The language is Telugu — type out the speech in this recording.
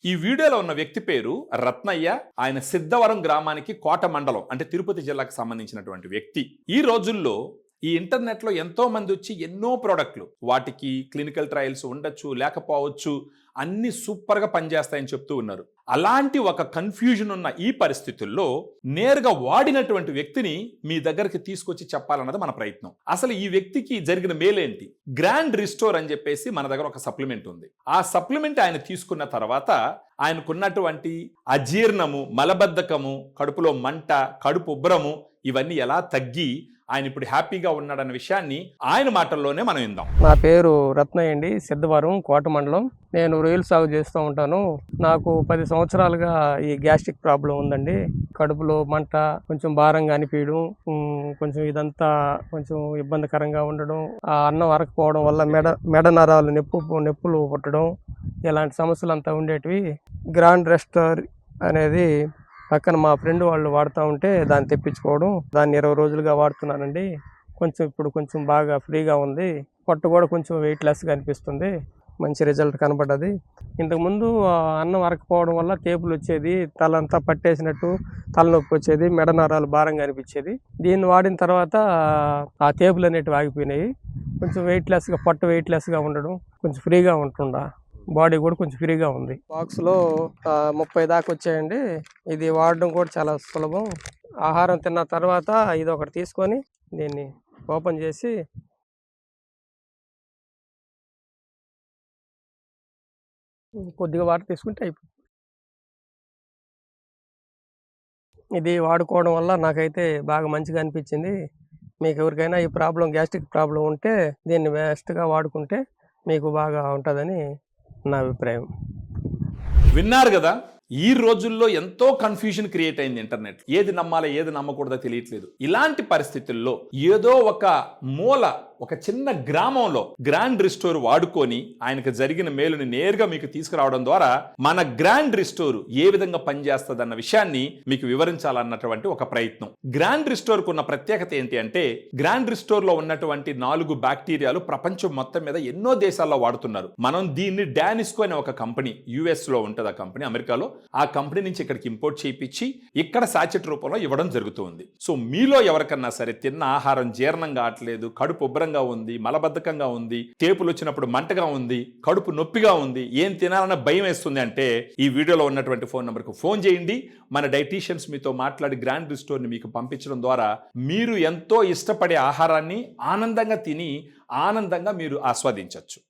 ఈ వీడియోలో ఉన్న వ్యక్తి పేరు రత్నయ్య. ఆయన సిద్ధవరం గ్రామానికి కోట మండలం అంటే తిరుపతి జిల్లాకు సంబంధించినటువంటి వ్యక్తి. ఈ రోజుల్లో ఈ ఇంటర్నెట్లో ఎంతో మంది వచ్చి ఎన్నో ప్రోడక్ట్లు, వాటికి క్లినికల్ ట్రయల్స్ ఉండొచ్చు లేకపోవచ్చు, అన్ని సూపర్గా పనిచేస్తాయని చెప్తూ ఉన్నారు. అలాంటి ఒక కన్ఫ్యూజన్ ఉన్న ఈ పరిస్థితుల్లో నేరుగా వాడినటువంటి వ్యక్తిని మీ దగ్గరికి తీసుకొచ్చి చెప్పాలన్నది మన ప్రయత్నం. అసలు ఈ వ్యక్తికి జరిగిన మేలేంటి? గ్రాండ్ రిస్టోర్ అని చెప్పేసి మన దగ్గర ఒక సప్లిమెంట్ ఉంది. ఆ సప్లిమెంట్ ఆయన తీసుకున్న తర్వాత ఆయనకున్నటువంటి అజీర్ణము, మలబద్ధకము, కడుపులో మంట, కడుపు ఉబ్బరము ఇవన్నీ ఎలా తగ్గి ఆయన ఇప్పుడు హ్యాపీగా ఉన్నాడన్న విషయాన్ని ఆయన మాటల్లోనే మనం విందాం. నా పేరు రత్నయ్య అండి, సిద్ధవరం కోట మండలం. నేను రొయ్యలు సాగు చేస్తూ ఉంటాను. నాకు 10 సంవత్సరాలుగా ఈ గ్యాస్ట్రిక్ ప్రాబ్లం ఉందండి. కడుపులో మంట, కొంచెం భారంగా అనిపించడం, కొంచెం ఇదంతా కొంచెం ఇబ్బందికరంగా ఉండడం, ఆ అన్నం అరకపోవడం వల్ల మెడ నరాలు నొప్పులు పుట్టడం, ఇలాంటి సమస్యలు అంతా ఉండేటివి. గ్రాండ్ రెస్టోర్ అనేది పక్కన మా ఫ్రెండ్ వాళ్ళు వాడుతూ ఉంటే దాన్ని తెప్పించుకోవడం, దాన్ని 20 రోజులుగా వాడుతున్నానండి. ఇప్పుడు కొంచెం బాగా ఫ్రీగా ఉంది. పొట్ట కూడా కొంచెం వెయిట్ లెస్గా అనిపిస్తుంది. మంచి రిజల్ట్ కనబడ్డది. ఇంతకుముందు అన్నం అరకపోవడం వల్ల తేపులు వచ్చేది, తలంతా పట్టేసినట్టు తలనొప్పి వచ్చేది, మెడ నరాలు భారంగా అనిపించేది. దీన్ని వాడిన తర్వాత ఆ తేపులు అనేటివి ఆగిపోయినాయి. కొంచెం పొట్ట వెయిట్ లెస్గా ఉండడం, కొంచెం ఫ్రీగా ఉంటుండా, బాడీ కూడా కొంచెం ఫ్రీగా ఉంది. బాక్స్లో 30 దాకా వచ్చాయండి. ఇది వాడడం కూడా చాలా సులభం. ఆహారం తిన్న తర్వాత ఇది ఒకటి తీసుకొని దీన్ని ఓపెన్ చేసి కొద్దిగా వాటర్ తీసుకుంటే అయిపోతుంది. ఇది వాడుకోవడం వల్ల నాకైతే బాగా మంచిగా అనిపించింది. మీకు ఎవరికైనా ఈ గ్యాస్ట్రిక్ ప్రాబ్లం ఉంటే దీన్ని బెస్ట్గా వాడుకుంటే మీకు బాగా ఉంటుందని నా అభిప్రాయం. విన్నారు కదా, ఈ రోజుల్లో ఎంతో కన్ఫ్యూజన్ క్రియేట్ అయింది ఇంటర్నెట్. ఏది నమ్మాలో ఏది నమ్మకూడదో తెలియట్లేదు. ఇలాంటి పరిస్థితుల్లో ఏదో ఒక మూల, ఒక చిన్న గ్రామంలో గ్రాండ్ రిస్టోర్ వాడుకొని ఆయనకు జరిగిన మేలుని నేరుగా మీకు తీసుకురావడం ద్వారా మన గ్రాండ్ రిస్టోర్ ఏ విధంగా పనిచేస్తుంది అన్న విషయాన్ని మీకు వివరించాలన్నటువంటి ఒక ప్రయత్నం. గ్రాండ్ రిస్టోర్ కు ఉన్న ప్రత్యేకత ఏంటి అంటే, గ్రాండ్ రిస్టోర్ లో ఉన్నటువంటి 4 బ్యాక్టీరియాలు ప్రపంచం మొత్తం మీద ఎన్నో దేశాల్లో వాడుతున్నారు. మనం దీన్ని డానిస్కో అనే ఒక కంపెనీ, యుఎస్ లో ఉంటుంది ఆ కంపెనీ, అమెరికాలో, ఆ కంపెనీ నుంచి ఇక్కడికి ఇంపోర్ట్ చేయించి ఇక్కడ సాచెట్ రూపంలో ఇవ్వడం జరుగుతుంది. సో మీలో ఎవరికన్నా సరే తిన్న ఆహారం జీర్ణం కావట్లేదు, కడుపు ఉబ్బరంగా ఉంది, మలబద్ధకంగా ఉంది, తేపులు వచ్చినప్పుడు మంటగా ఉంది, కడుపు నొప్పిగా ఉంది, ఏం తినాలన్న భయం వేస్తుంది అంటే ఈ వీడియోలో ఉన్నటువంటి ఫోన్ నెంబర్కు ఫోన్ చేయండి. మన డైటీషియన్స్ మీతో మాట్లాడి గ్రాండ్ రిస్టోర్ని మీకు పంపించడం ద్వారా మీరు ఎంతో ఇష్టపడే ఆహారాన్ని ఆనందంగా తిని ఆనందంగా మీరు ఆస్వాదించవచ్చు.